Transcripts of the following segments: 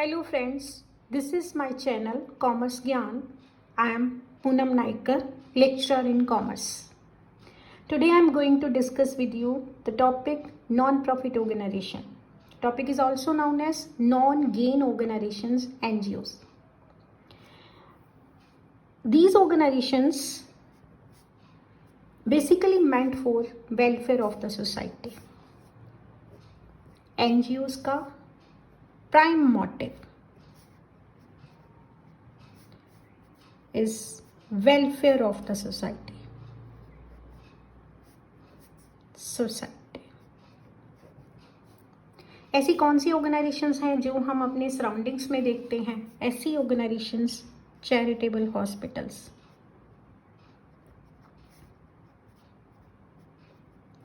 Hello friends, this is my channel Commerce Gyan. I am Poonam Naikar, lecturer in commerce. Today I am going to discuss with you the topic non-profit organization. Topic is also known as non-gain organizations, NGOs. These organizations basically meant for welfare of the society. NGOs का prime motive is welfare of the society. ऐसी कौन सी organisations हैं जो हम अपने surroundings में देखते हैं? ऐसी organisations charitable hospitals,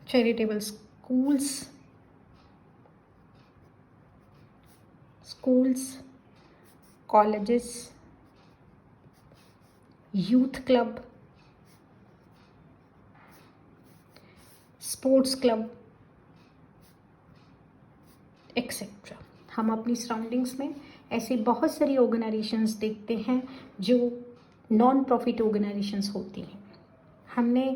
charitable schools, colleges, youth club, sports club etcetera. हम अपनी सराउंडिंग्स में ऐसी बहुत सारी ऑर्गेनाइजेशंस देखते हैं जो नॉन प्रॉफिट ऑर्गेनाइजेशंस होती हैं. हमने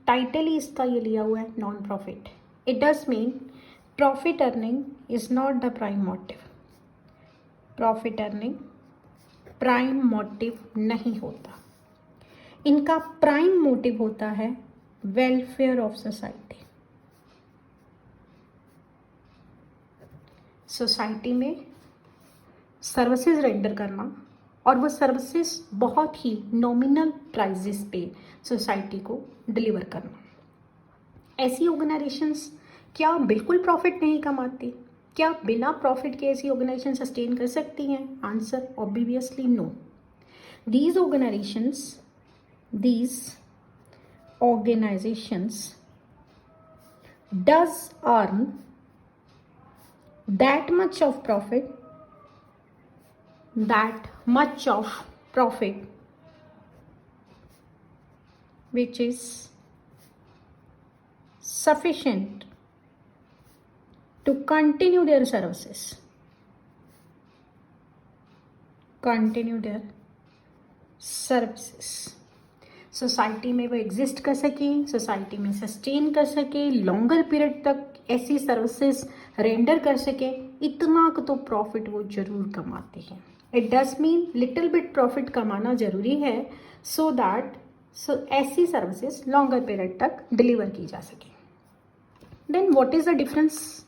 टाइटल ही इसका ये लिया हुआ है, non profit. It does mean profit earning is not the prime motive. Profit earning prime motive नहीं होता. इनका प्राइम मोटिव होता है वेलफेयर ऑफ सोसाइटी. सोसाइटी में सर्विसेज रेंडर करना और वो सर्विसेज बहुत ही नॉमिनल प्राइजेस पे सोसाइटी को डिलीवर करना. ऐसी ऑर्गेनाइजेशंस क्या बिल्कुल प्रॉफिट नहीं कमाती? क्या बिना प्रॉफिट के ऐसी ऑर्गेनाइजेशन सस्टेन कर सकती हैं? Answer obviously no. These organizations does earn that much of profit which is sufficient to continue their services, society में वो एग्जिस्ट कर सके, सोसाइटी में सस्टेन कर सके, लॉन्गर पीरियड तक ऐसी सर्विसेज रेंडर कर सके. इतना तो प्रॉफिट वो जरूर कमाते हैं. It does mean little bit profit कमाना जरूरी है सो दैट ऐसी सर्विसेज लॉन्गर पीरियड तक डिलीवर की जा सके. Then what is the difference?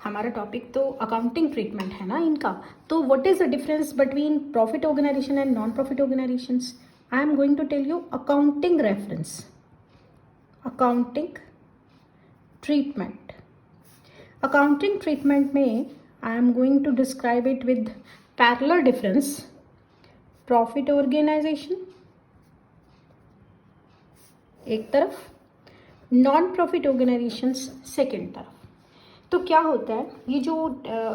हमारा टॉपिक तो अकाउंटिंग ट्रीटमेंट है ना इनका. तो what is the difference between profit organisation and non profit organizations? I am going to tell you accounting reference, accounting treatment. Accounting treatment में I am going to describe it with parallel difference. Profit organization एक तरफ, non profit organisations second तरफ. तो क्या होता है, ये जो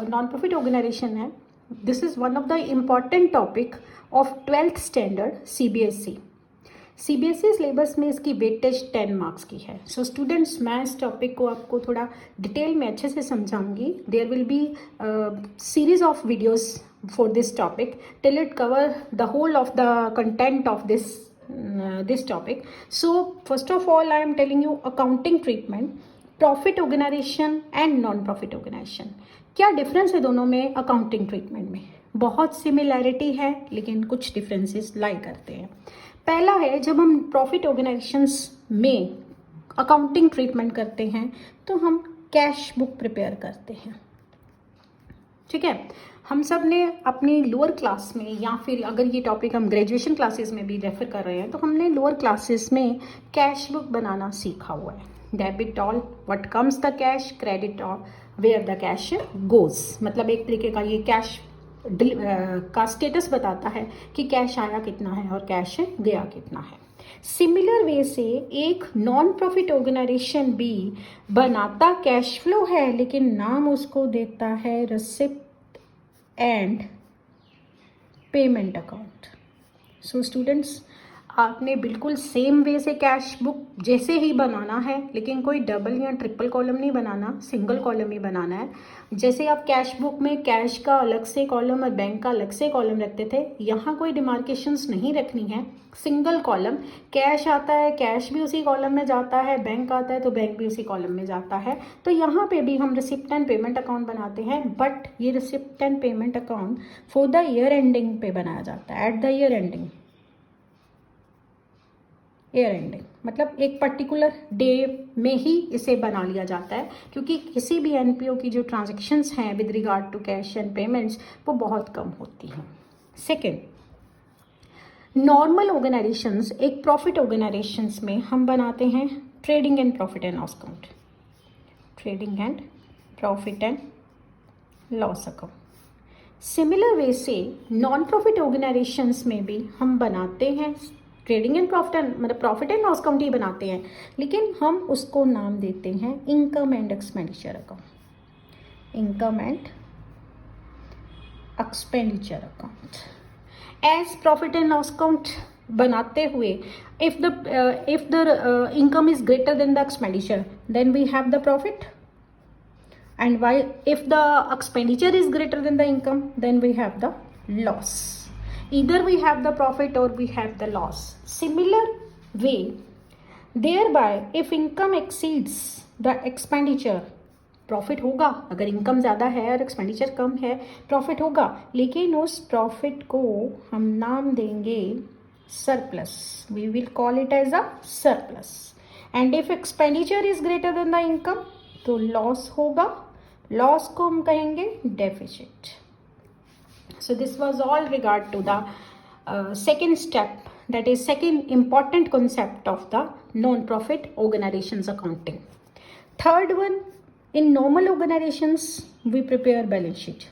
नॉन प्रॉफिट ऑर्गेनाइजेशन है, this is one of the important topic of 12th standard CBSE. CBSE syllabus में इसकी वेटेज 10 मार्क्स की है. सो स्टूडेंट्स, मैं इस टॉपिक को आपको थोड़ा डिटेल में अच्छे से समझाऊंगी. There will be series of videos for this topic till it cover the whole of the content of this topic. So first of all I am telling you accounting treatment, profit organisation and non profit organisation. क्या difference है दोनों में? Accounting treatment में बहुत similarity है लेकिन कुछ differences लाई करते हैं. पहला है, जब हम प्रॉफिट ऑर्गेनाइजेशंस में अकाउंटिंग ट्रीटमेंट करते हैं तो हम कैश बुक प्रिपेयर करते हैं. ठीक है, हम सब ने अपनी लोअर क्लास में, या फिर अगर ये टॉपिक हम ग्रेजुएशन क्लासेस में भी रेफर कर रहे हैं, तो हमने लोअर क्लासेस में कैश बुक बनाना सीखा हुआ है. Debit all what comes the cash, credit all where the cash goes. मतलब एक तरीके का ये कैश का स्टेटस बताता है कि कैश आया कितना है और कैश गया कितना है. सिमिलर वे से एक नॉन प्रॉफिट ऑर्गेनाइजेशन भी बनाता कैश फ्लो है, लेकिन नाम उसको देता है receipt and payment account. So students, आपने बिल्कुल सेम वे से कैश बुक जैसे ही बनाना है, लेकिन कोई डबल या ट्रिपल कॉलम नहीं बनाना, सिंगल कॉलम ही बनाना है। जैसे आप कैश बुक में कैश का अलग से कॉलम और बैंक का अलग से कॉलम रखते थे, यहाँ कोई डिमार्केशंस नहीं रखनी है, सिंगल कॉलम। कैश आता है, कैश भी उसी कॉलम में जाता है, बैंक आता है तो बैंक भी उसी कॉलम में जाता है। तो यहाँ पे भी हम रिसिप्ट एंड पेमेंट अकाउंट बनाते हैं, बट ये receipt and payment account for the year ending पे बनाया जाता है, at the year ending. Year ending मतलब एक पर्टिकुलर डे में ही इसे बना लिया जाता है, क्योंकि किसी भी एनपीओ की जो ट्रांजैक्शंस हैं with regard to cash and payments वो बहुत कम होती हैं। सेकेंड, नॉर्मल ऑर्गेनाइजेशंस, एक प्रॉफिट ऑर्गेनाइजेशंस में हम बनाते हैं trading and profit and loss account, trading and profit and loss account. Similar way से नॉन प्रॉफिट ऑर्गेनाइजेशंस में भी हम बनाते हैं ट्रेडिंग एंड प्रॉफिट एंड मतलब प्रॉफिट एंड लॉस अकाउंट ही बनाते हैं, लेकिन हम उसको नाम देते हैं income and expenditure account, income and expenditure account. As profit and loss account बनाते हुए if the income is greater than the expenditure, then we have the profit, and why if the expenditure is greater than the income, then we have the loss. Either we have the profit or we have the loss. Similar way, thereby if income exceeds the expenditure, profit होगा। अगर income ज़्यादा है और expenditure कम है, profit होगा, लेकिन उस profit को हम नाम देंगे surplus, we will call it as a surplus. And if expenditure is greater than the income, तो लॉस होगा, लॉस को हम कहेंगे deficit. So this was all regard to the second step, that is second important concept of the non-profit organizations accounting. Third one, in normal organizations we prepare balance sheet,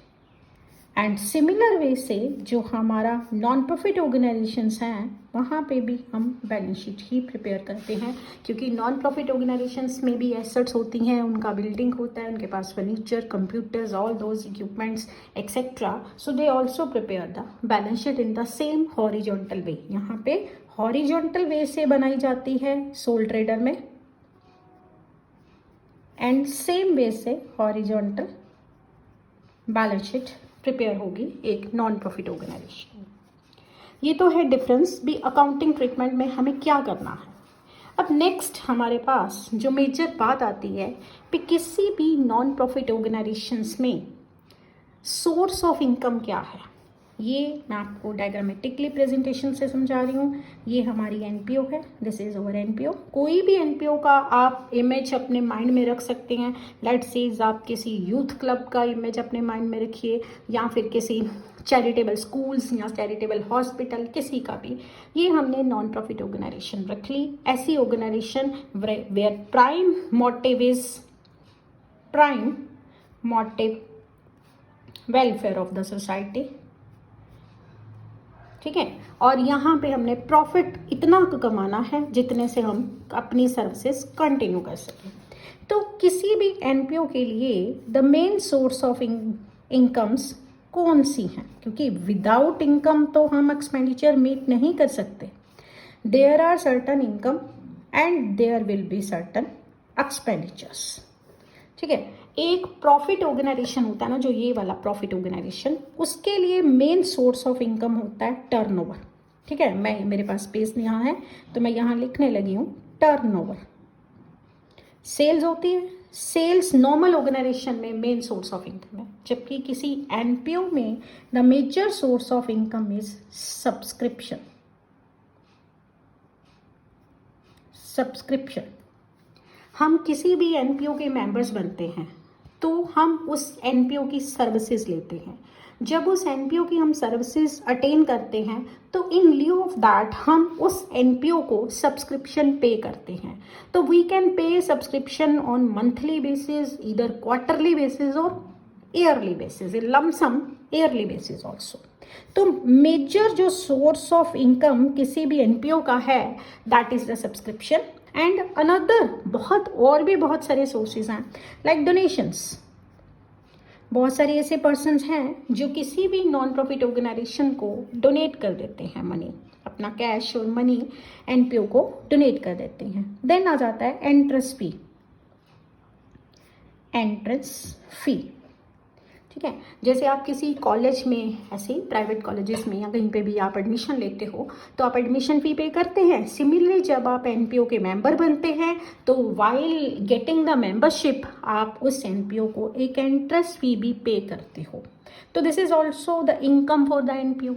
and similar way से जो हमारा non-profit organizations हैं वहाँ पे भी हम balance sheet ही prepare करते हैं, क्योंकि नॉन प्रॉफिट ऑर्गेनाइजेशंस में भी एसेट्स होती हैं, उनका बिल्डिंग होता है, उनके पास furniture, computers, all those equipments etcetera, so they also prepare the balance sheet in the same horizontal way. यहाँ पे हॉरिजॉन्टल वे से बनाई जाती है सोल ट्रेडर में, एंड सेम वे से हॉरिजॉन्टल बैलेंस शीट प्रिपेयर होगी एक नॉन प्रॉफिट ऑर्गेनाइजेशन। ये तो है डिफरेंस भी अकाउंटिंग ट्रीटमेंट में हमें क्या करना है। अब नेक्स्ट हमारे पास जो मेजर बात आती है कि किसी भी नॉन प्रॉफिट ऑर्गेनाइजेशंस में सोर्स ऑफ इनकम क्या है। ये मैं आपको डायग्रामेटिकली प्रेजेंटेशन से समझा रही हूँ। ये हमारी एनपीओ है, दिस इज अवर एनपीओ। कोई भी एनपीओ का आप इमेज अपने माइंड में रख सकते हैं। लेट्स से आप किसी यूथ क्लब का इमेज अपने माइंड में रखिए, या फिर किसी चैरिटेबल स्कूल्स या चैरिटेबल हॉस्पिटल, किसी का भी। ये हमने नॉन प्रॉफिट ऑर्गेनाइजेशन रख ली, ऐसी organization where prime motive welfare of the society, ठीक है। और यहाँ पे हमने प्रॉफिट इतना कमाना है जितने से हम अपनी सर्विसेज कंटिन्यू कर सकें। तो किसी भी एनपीओ के लिए the main source of incomes कौन सी हैं, क्योंकि विदाउट इनकम तो हम एक्सपेंडिचर मीट नहीं कर सकते। There are certain income and there will be certain expenditures, ठीक है। एक प्रॉफिट ऑर्गेनाइजेशन होता है ना, जो ये वाला प्रॉफिट ऑर्गेनाइजेशन, उसके लिए मेन सोर्स ऑफ इनकम होता है टर्नओवर, ठीक है। मेरे पास स्पेस यहाँ है तो मैं यहाँ लिखने लगी हूँ टर्नओवर। सेल्स होती है, सेल्स नॉर्मल ऑर्गेनाइजेशन में मेन सोर्स ऑफ इनकम है, जबकि किसी एनपीओ में the major source of income is subscription. हम किसी भी एनपीओ के मेंबर्स बनते हैं तो हम उस एनपीओ की सर्विसेज लेते हैं। जब उस एनपीओ की हम सर्विसेज अटेन करते हैं तो इन ल्यू ऑफ दैट हम उस एनपीओ को सब्सक्रिप्शन पे करते हैं। तो we can pay subscription on monthly basis, either quarterly basis और yearly basis, lump sum yearly basis also. तो मेजर जो सोर्स ऑफ इनकम किसी भी एनपीओ का है that is the subscription. And another बहुत सारे सोर्सेज हैं, लाइक डोनेशंस। बहुत सारे ऐसे पर्सन्स हैं जो किसी भी नॉन प्रॉफिट ऑर्गेनाइजेशन को डोनेट कर देते हैं मनी, अपना कैश और मनी एनपीओ को डोनेट कर देते हैं। देन आ जाता है एंट्रेंस फी, एंट्रेंस फी, ठीक है। जैसे आप किसी कॉलेज में, ऐसे ही प्राइवेट कॉलेजेस में या कहीं पे भी आप एडमिशन लेते हो तो आप एडमिशन फ़ी पे करते हैं। सिमिलरली जब आप एनपीओ के मेंबर बनते हैं तो वाइल गेटिंग द मेंबरशिप आप उस एनपीओ को एक एंट्रेंस फी भी पे करते हो। तो this is also the income for the NPO.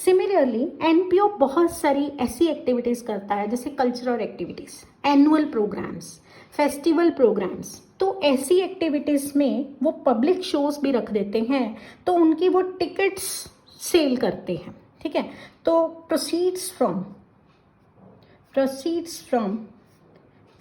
Similarly NPO बहुत सारी ऐसी एक्टिविटीज़ करता है जैसे cultural activities, annual programmes, festival programmes. तो ऐसी एक्टिविटीज़ में वो पब्लिक शोज भी रख देते हैं, तो उनकी वो टिकट्स सेल करते हैं, ठीक है। तो proceeds from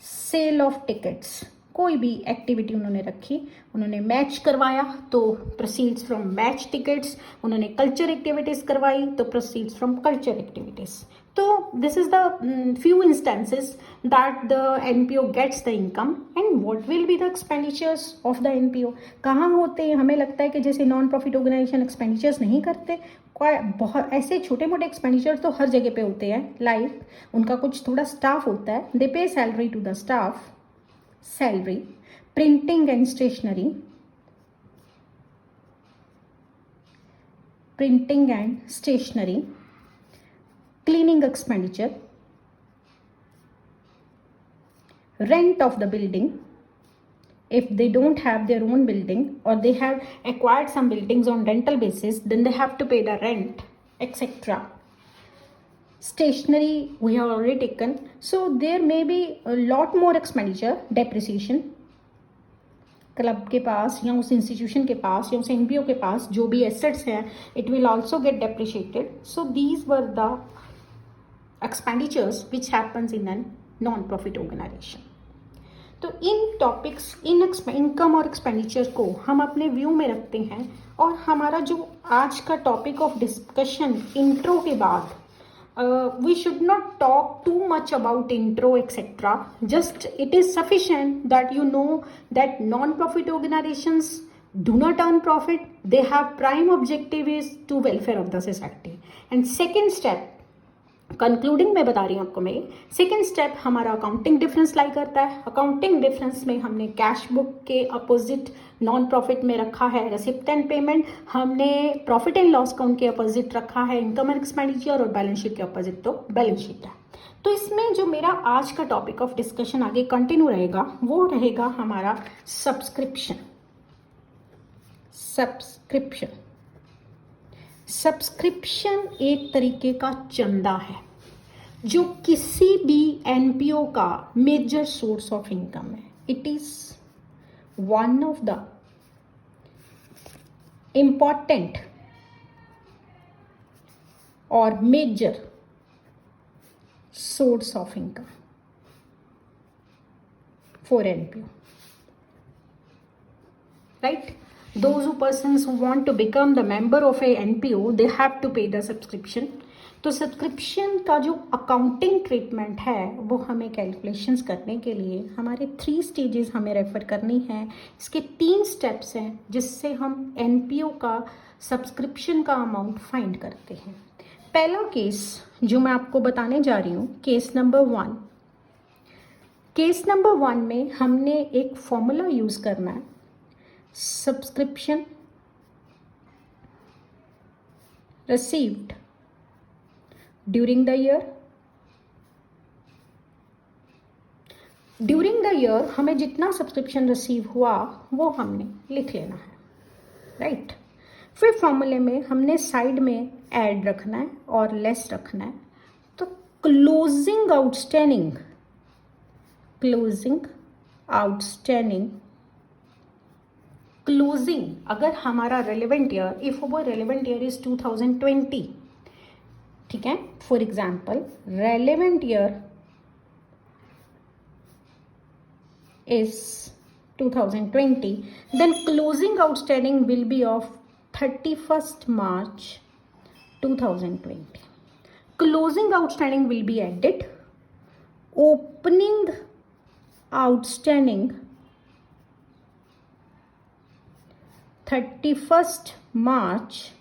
sale of tickets, कोई भी एक्टिविटी उन्होंने रखी, उन्होंने मैच करवाया तो प्रोसीड्स फ्रॉम मैच टिकट्स, उन्होंने कल्चर एक्टिविटीज़ करवाई तो प्रोसीड्स फ्रॉम कल्चर एक्टिविटीज़। तो this is the few instances that the NPO gets the income and what will be the expenditures of the NPO. कहाँ होते हैं? हमें लगता है कि जैसे नॉन प्रॉफिट ऑर्गेनाइजेशन एक्सपेंडिचर्स नहीं करते, बहुत ऐसे छोटे मोटे एक्सपेंडिचर तो हर जगह पे होते हैं। लाइक उनका कुछ थोड़ा स्टाफ होता है, they pay salary to the staff, salary, printing and stationery, cleaning expenditure, rent of the building if they don't have their own building or they have acquired some buildings on rental basis, then they have to pay the rent, etc. Stationery we have already taken, so there may be a lot more expenditure, depreciation, club के पास या उस institution के पास या उस NPO के पास जो भी assets हैं, it will also get depreciated. So these were the expenditures which happens in an non profit organization. तो इन टॉपिक्स, इन इनकम और एक्सपेंडिचर को हम अपने व्यू में रखते हैं। और हमारा जो आज का टॉपिक ऑफ डिस्कशन इंट्रो के बाद, we should not talk too much about intro etc. Just it is sufficient that you know that non-profit organizations do not earn profit. They have prime objective is to welfare of the society. And second step, concluding मैं बता रही हूँ आपको मैं, second step हमारा accounting difference लाई करता है। Accounting difference में हमने कैश बुक के अपोजिट नॉन प्रॉफिट में रखा है रिसिप्ट एंड पेमेंट, हमने प्रॉफिट एंड लॉस का उनके अपोजिट रखा है इनकम एंड एक्सपेंडिचर, और बैलेंस शीट के अपोजिट तो बैलेंस शीट है। तो इसमें जो मेरा आज का टॉपिक ऑफ डिस्कशन आगे कंटिन्यू रहेगा वो रहेगा हमारा सब्सक्रिप्शन। सब्सक्रिप्शन एक तरीके का चंदा है जो किसी भी एनपीओ का मेजर सोर्स ऑफ इनकम है। It is one of the important और major source of income for NPO, right? Those persons who want to become the member of a NPO, they have to pay the subscription. तो subscription का जो accounting treatment है वो हमें calculations करने के लिए हमारे 3 स्टेजेस हमें रेफर करनी है। इसके 3 स्टेप्स हैं जिससे हम एनपीओ का सब्सक्रिप्शन का अमाउंट फाइंड करते हैं। पहला केस जो मैं आपको बताने जा रही हूँ, केस नंबर 1। केस नंबर 1 में हमने एक फॉर्मूला यूज़ करना है, subscription received during the year। During the year हमें जितना सब्सक्रिप्शन रिसीव हुआ वो हमने लिख लेना है, राइट? फिर फॉर्मूले में हमने साइड में ऐड रखना है और लेस रखना है। तो क्लोजिंग आउटस्टैंडिंग क्लोजिंग, अगर हमारा रेलिवेंट ईयर, इफ वो रेलिवेंट ईयर इज 2020, ठीक है, for example relevant year is 2020, then closing outstanding will be of 31st March 2020. Closing outstanding will be added. Opening outstanding 31st March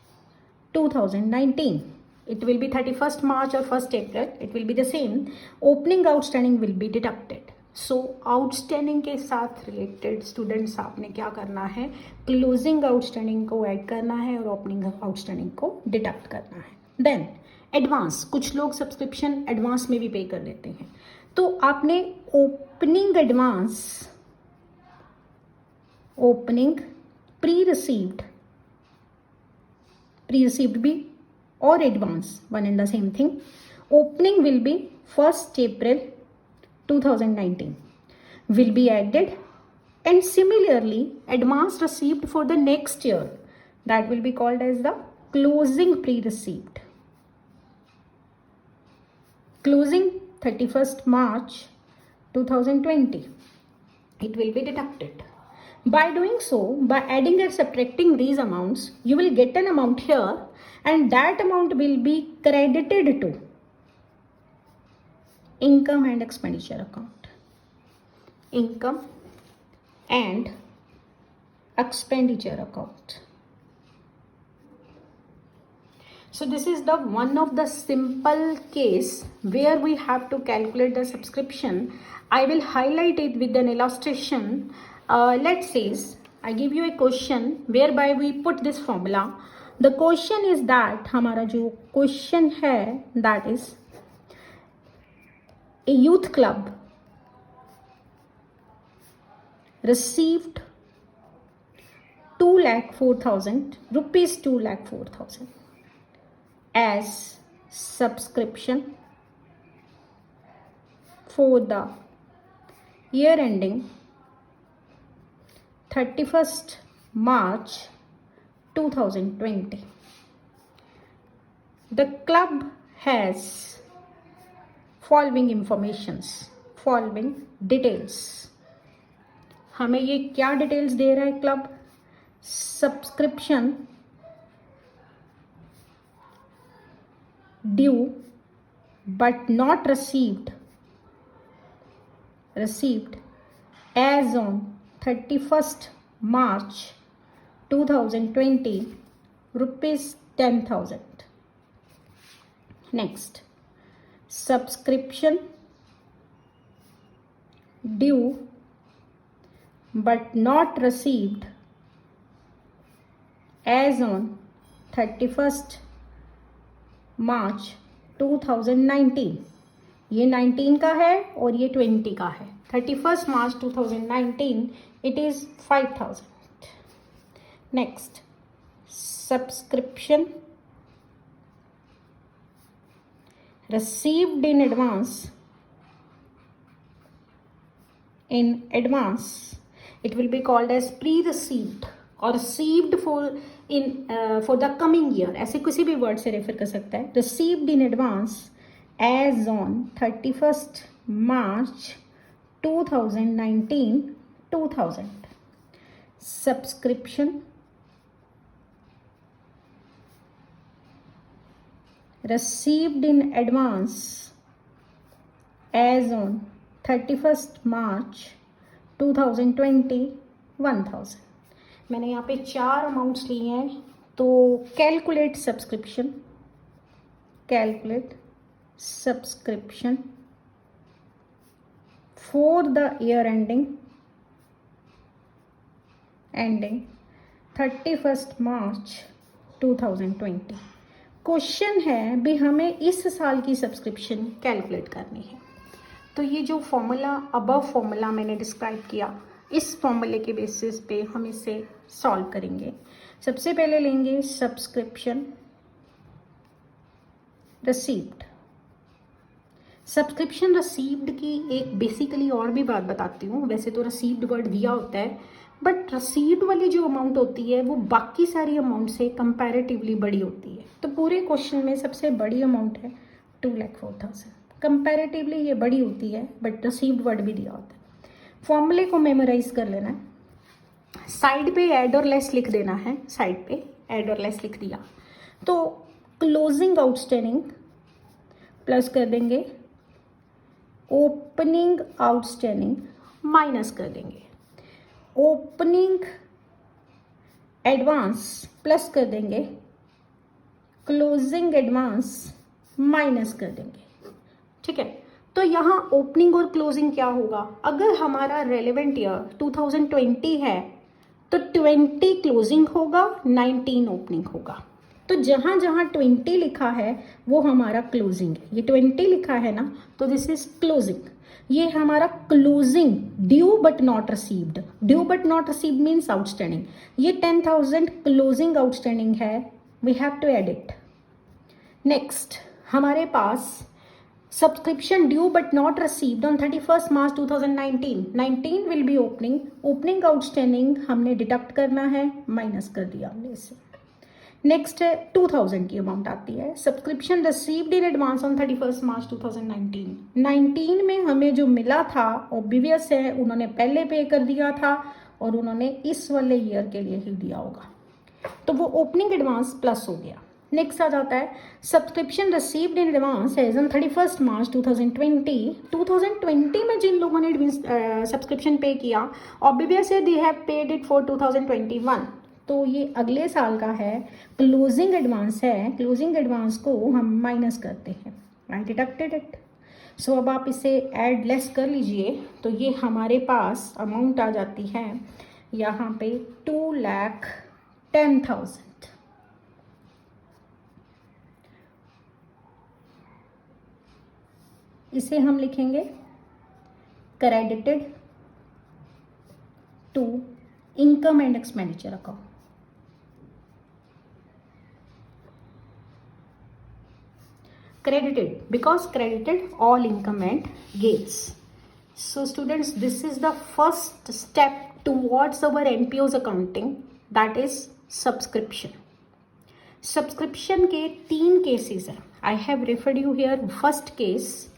2019. It will be 31st March or 1st April. It will be the same. Opening outstanding will be deducted. So outstanding के साथ related students आपने क्या करना है, closing outstanding को add करना है और opening outstanding को deduct करना है. Then एडवांस, कुछ लोग सब्सक्रिप्शन एडवांस में भी पे कर देते हैं. तो आपने opening advance, opening pre received भी और advance one and the same thing. Opening will be 1st April 2019 will be added, and similarly advance received for the next year, that will be called as the closing pre-received. Closing 31st March 2020, it will be deducted. By doing so, by adding and subtracting these amounts, you will get an amount here, and that amount will be credited to income and expenditure account. Income and expenditure account. So this is the one of the simple case where we have to calculate the subscription. I will highlight it with an illustration. Let's say I give you a question whereby we put this formula. The question is that हमारा जो question है that is a youth club received 2,04,000 rupees, 2,04,000 as subscription for the year ending 31st March 2020. The club has following informations, following details. हमें ये क्या details दे रहा है club? Subscription due but not received as on 31st March 2020, rupees 10,000. Next, subscription due but not received as on 31st March 2019. ये 19 का है और ये 20 का है. 31st March 2019, it is 5,000. Next, subscription received in advance. It will be called as pre-received or received for the coming year. ऐसे किसी भी वर्ड से रेफर कर सकता है. Received in advance as on 31st March 2019, 2,000. Subscription received in advance as on 31st March 2020, 1,000. मैंने यहाँ पे 4 अमाउंट्स लिए हैं. तो calculate subscription for the year ending 31st March 2020. Question है भी हमें इस साल की सब्सक्रिप्शन कैलकुलेट करनी है. तो ये जो फॉर्मूला अबव फॉर्मूला मैंने डिस्क्राइब किया, इस फॉर्मूले के बेसिस पे हम इसे सॉल्व करेंगे. सबसे पहले लेंगे सब्सक्रिप्शन रिसीव्ड. सब्सक्रिप्शन रिसीव्ड की एक बेसिकली और भी बात बताती हूँ. वैसे तो रिसीव्ड वर्ड दिया होता है, बट रिसीव्ड वाली जो अमाउंट होती है वो बाकी सारी अमाउंट से कंपैरेटिवली बड़ी होती है. तो पूरे क्वेश्चन में सबसे बड़ी अमाउंट है 2,04,000. कंपैरेटिवली ये बड़ी होती है, बट रिसीव्ड वर्ड भी दिया होता है. फॉर्मूले को मेमोराइज कर लेना है. साइड पे ऐड और लेस लिख देना है. साइड पे ऐड और लेस लिख दिया तो क्लोजिंग आउटस्टैंडिंग प्लस कर देंगे ओपनिंग आउटस्टैंडिंग माइनस कर देंगे. ओपनिंग एडवांस प्लस कर देंगे, क्लोजिंग एडवांस माइनस कर देंगे। ठीक है, तो यहाँ ओपनिंग और क्लोजिंग क्या होगा, अगर हमारा रेलेवेंट ईयर 2020 है तो 20 क्लोजिंग होगा, 19 ओपनिंग होगा। तो जहाँ जहाँ 20 लिखा है वो हमारा क्लोजिंग है, ये 20 लिखा है ना, तो दिस इज क्लोजिंग। ये हमारा closing due but not received, due but not received means outstanding. ये 10,000 क्लोजिंग आउटस्टैंडिंग है, we have to add it. Next हमारे पास subscription due but not received on 31 March 2019, 19 will be opening, opening outstanding हमने deduct करना है, minus कर दिया हमने इसे। नेक्स्ट है 2000 की अमाउंट आती है, subscription received in advance on 31 March 2019, 19 में हमें जो मिला था ऑब्वियस है उन्होंने पहले पे कर दिया था और उन्होंने इस वाले ईयर के लिए ही दिया होगा, तो वो ओपनिंग एडवांस प्लस हो गया। नेक्स्ट आ जाता है subscription received in advance as on 31 March 2020, 2020 में जिन लोगों ने सब्सक्रिप्शन पे किया ऑब्वियस है they have paid it for 2021, तो ये अगले साल का है, क्लोजिंग एडवांस है, क्लोजिंग एडवांस को हम माइनस करते हैं, आई डिडक्टेड इट। सो अब आप इसे ऐड लेस कर लीजिए, तो ये हमारे पास अमाउंट आ जाती है यहाँ पे 2,10,000। इसे हम लिखेंगे credited to income and expenditure account. Credited because credited all income and gains. So students, this is the first step towards our NPOs accounting, that is subscription. Subscription के 3 cases हैं, I have referred you here first case,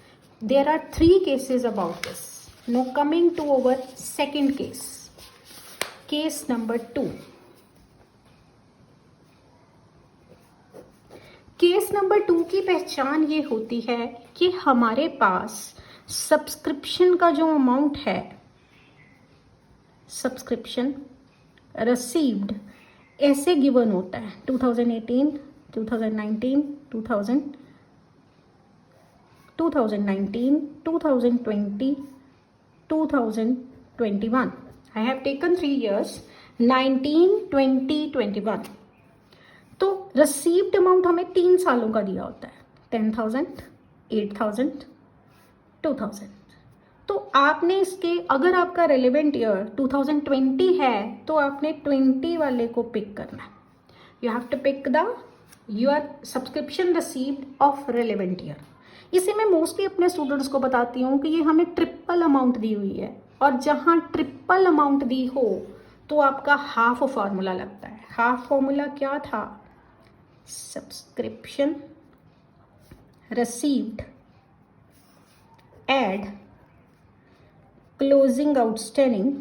there are 3 cases about this. Now coming to our second case, case number 2. Case number 2 की पहचान ये होती है कि हमारे पास सब्सक्रिप्शन का जो अमाउंट है, सब्सक्रिप्शन रिसीव्ड ऐसे गिवन होता है 2018, 2019, 2019, 2020, 2021. I have taken 3 years, 19, 20, 21. तो रिसीव्ड अमाउंट हमें 3 सालों का दिया होता है, 10,000, 8,000, 2,000। तो आपने इसके, अगर आपका रेलेवेंट ईयर 2020 है तो आपने 20 वाले को पिक करना है, you have to pick the your subscription received of relevant year. इसे मैं मोस्टली अपने स्टूडेंट्स को बताती हूँ कि ये हमें ट्रिपल अमाउंट दी हुई है, और जहाँ ट्रिपल अमाउंट दी हो तो आपका हाफ फॉर्मूला लगता है। हाफ फॉर्मूला क्या था, subscription received add closing outstanding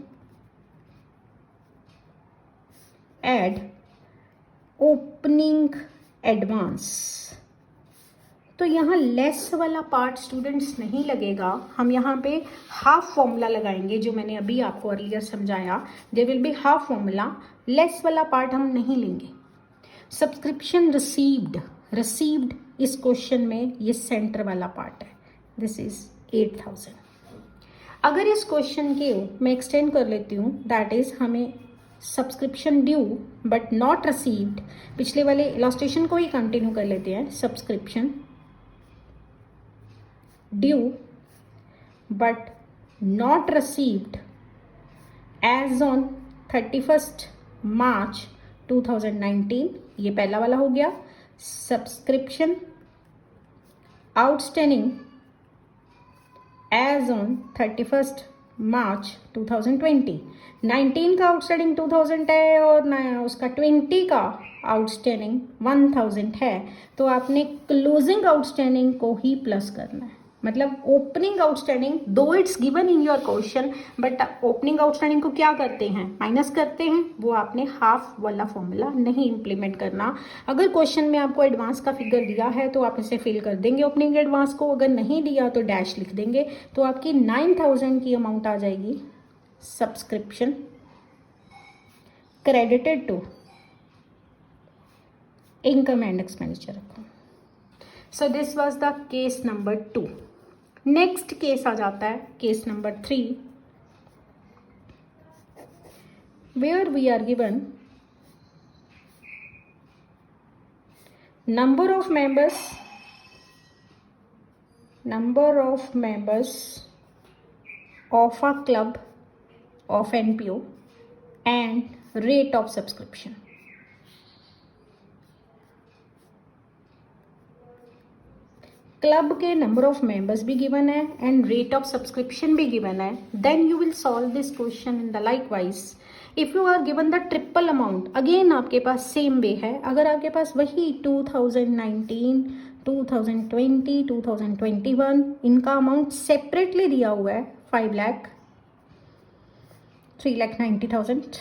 add opening advance. तो यहाँ लेस वाला पार्ट स्टूडेंट्स नहीं लगेगा, हम यहाँ पे हाफ फॉर्मूला लगाएंगे, जो मैंने अभी आपको अर्लियर समझाया, there will be half formula, less वाला पार्ट हम नहीं लेंगे। सब्सक्रिप्शन रिसीव्ड, रिसीव्ड इस क्वेश्चन में ये सेंटर वाला पार्ट है, दिस इज 8,000। अगर इस क्वेश्चन के मैं एक्सटेंड कर लेती हूँ, दैट इज हमें subscription due but not received, पिछले वाले इलस्ट्रेशन को ही कंटिन्यू कर लेते हैं, subscription due but not received as on 31 March 2019, ये पहला वाला हो गया। Subscription outstanding as on 31 March 2020, 19 का आउटस्टैंडिंग 2000 है और उसका 20 का आउटस्टैंडिंग 1000 है, तो आपने क्लोजिंग आउटस्टैंडिंग को ही प्लस करना है, मतलब ओपनिंग आउटस्टैंडिंग, दो it's given in your question but opening outstanding को क्या करते हैं, माइनस करते हैं, वो आपने हाफ वाला फॉर्मूला नहीं इंप्लीमेंट करना। अगर क्वेश्चन में आपको एडवांस का फिगर दिया है तो आप इसे फिल कर देंगे ओपनिंग एडवांस को, अगर नहीं दिया तो डैश लिख देंगे, तो आपकी 9,000 की अमाउंट आ जाएगी। Subscription credited to income and expenditure account. So this was the case number 2. Next case आ जाता है case number 3, where we are given number of members of a club of NPO and rate of subscription. Club के number of members भी given है and rate of subscription भी given है. Then you will solve this question in the likewise. If you are given the triple amount, again आपके पास same way है. अगर आपके पास वही 2019, 2020, 2021 इनका अमाउंट सेपरेटली दिया हुआ है 5 लाख, 3,90,000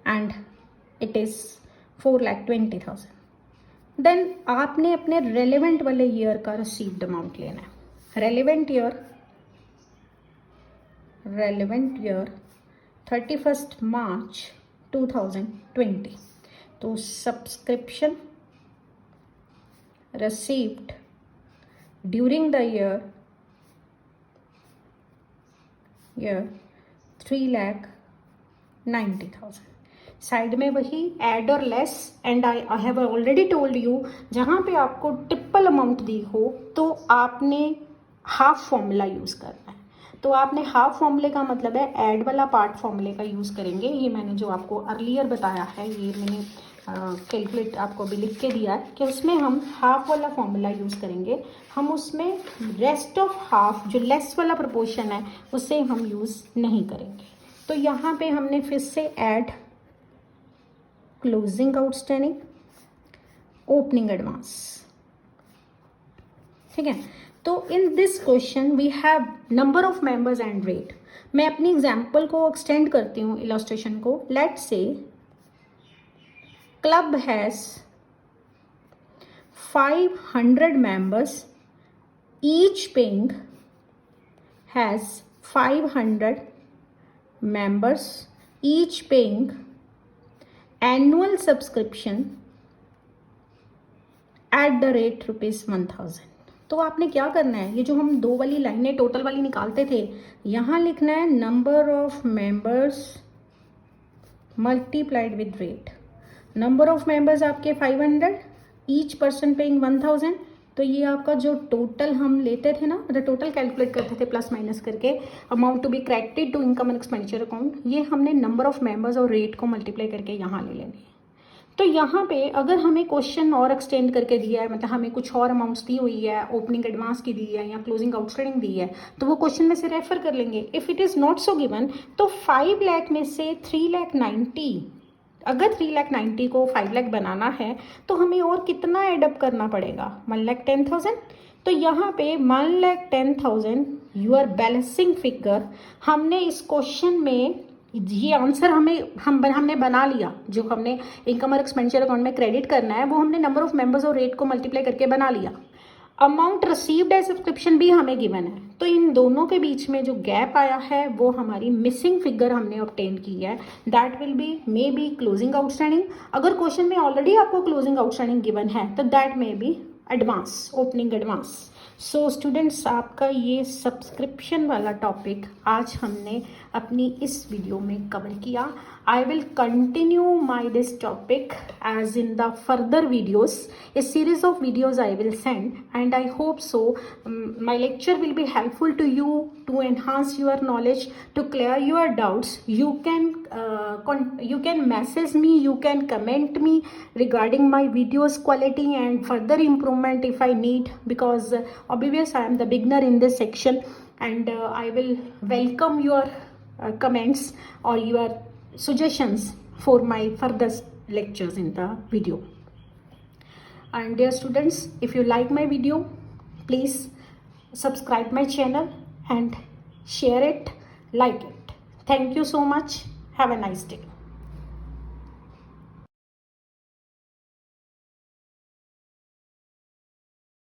एंड इट इज 4,20,000, देन आपने अपने रेलेवेंट वाले ईयर का रिसीव्ड अमाउंट लेना है. Relevant year 31 March 2020. तो subscription received during the year 3,90,000. Side में वही एड और less. And I have already told you, जहाँ पे आपको ट्रिपल अमाउंट दी हो तो आपने हाफ फॉर्मूला यूज़ करना है. तो आपने हाफ फॉर्मूले का मतलब है ऐड वाला पार्ट फॉर्मूले का यूज़ करेंगे. ये मैंने जो आपको अर्लियर बताया है, ये मैंने कैलकुलेट आपको भी लिख के दिया है कि उसमें हम हाफ वाला फॉर्मूला यूज़ करेंगे. हम उसमें रेस्ट ऑफ हाफ जो लेस वाला प्रोपोर्शन है उसे हम यूज़ नहीं करेंगे. तो यहाँ पे हमने फिर से add closing outstanding, opening advance. ठीक है. तो in this question we have number of members and rate. मैं अपनी एग्जाम्पल को एक्सटेंड करती हूँ, इलस्ट्रेशन को. Let's say club has 500 members, each paying has 500 members, each paying annual subscription at the rate ₹1,000. तो आपने क्या करना है, ये जो हम दो वाली लाइनें टोटल वाली निकालते थे, यहाँ लिखना है number of members multiplied with rate. Number of members आपके 500, ईच पर्सन पेइंग 1000. तो ये आपका जो टोटल हम लेते थे ना, मतलब टोटल कैलकुलेट करते थे प्लस माइनस करके, amount to be credited to income and expenditure account, ये हमने नंबर ऑफ मेंबर्स और रेट को मल्टीप्लाई करके यहाँ ले लेंगे. तो यहाँ पे अगर हमें क्वेश्चन और एक्सटेंड करके दिया है, मतलब हमें कुछ और अमाउंट्स दी हुई है, ओपनिंग एडवांस की दी है या क्लोजिंग आउटस्टैंडिंग दी है, तो वो क्वेश्चन में से रेफर कर लेंगे. If it is not so given तो 5 लाख में से 3,90,000, अगर 3,90,000 को 5 लाख बनाना है तो हमें और कितना एडअप करना पड़ेगा, 1,10,000. तो यहाँ पे 1,10,000 यूर बैलेंसिंग फिगर. हमने इस क्वेश्चन में ये आंसर हमने बना लिया. जो हमने इनकम और एक्सपेंडिचर अकाउंट में क्रेडिट करना है वो हमने नंबर ऑफ मेंबर्स और रेट को मल्टीप्लाई करके बना लिया. अमाउंट रिसीव्ड एज सब्सक्रिप्शन भी हमें गिवन है. तो इन दोनों के बीच में जो गैप आया है वो हमारी मिसिंग फिगर हमने ऑब्टेन की है. That will be may be closing outstanding. अगर क्वेश्चन में ऑलरेडी आपको क्लोजिंग आउटस्टैंडिंग गिवन है तो that may be advance, opening advance. So students, आपका ये सब्सक्रिप्शन वाला टॉपिक आज हमने अपनी इस वीडियो में कवर किया. I will continue this topic as in the further videos. A series of videos I will send, and I hope so my lecture will be helpful to you to enhance your knowledge, to clear your doubts. You can message me, you can comment me regarding my videos quality and further improvement if I need, because obviously I am the beginner in this section, and I will welcome your comments or your suggestions for my further lectures in the video. And dear students, if you like my video, please subscribe my channel and share it, like it. Thank you so much. Have a nice day.